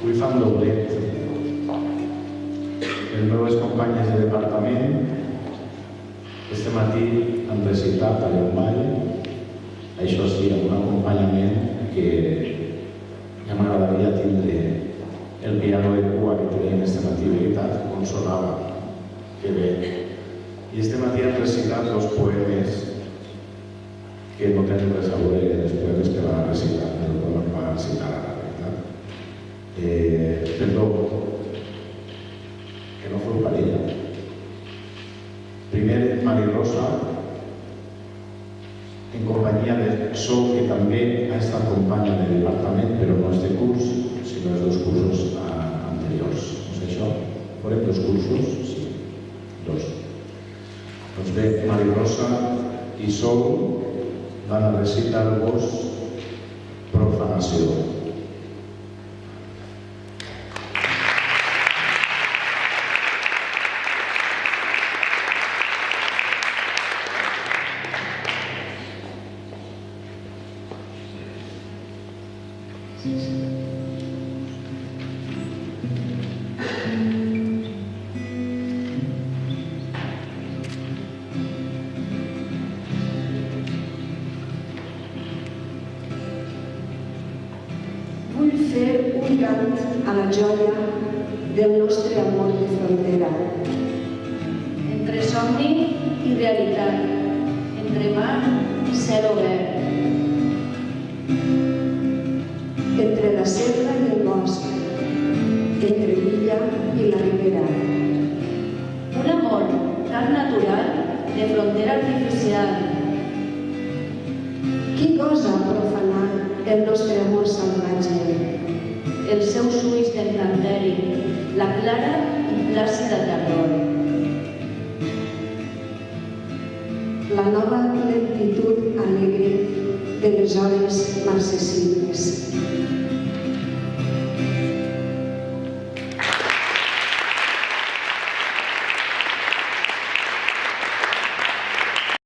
Avui fan doblet. Les meves companyes de departament este matí han recitat a l'Envall, això sí, amb un acompanyament que ja m'agradaria tindre el piano de cua que teníem este matí, veritat, com sonava, que bé. I este matí han recitat dos poemes que no tenen res a veure amb els poemes que va recitar, el poema que va recitar ara, veritat. Perdó, que no feu parella. Primer, Mari Rosa, en companyia de Sol, que també ha estat companya del departament, però no és de curs, sinó els dos cursos anteriors. No sé això? Farem dos cursos? Sí, dos. Doncs bé, Mari Rosa i Sol van a recitar-vos Profanació. Vull fer un cant a la joia del nostre amor de frontera. Entre somni i realitat, entre mar i cel obert. Entre la selva i el bosc, entre l'illa i la ribera. Un amor tan natural de frontera artificial. Qui gosa profanar el nostre amor salvatge? Els seus ulls d'encanteri, la clara i plàcida tardor. La nova lentitud alegre de les hores marcessibles.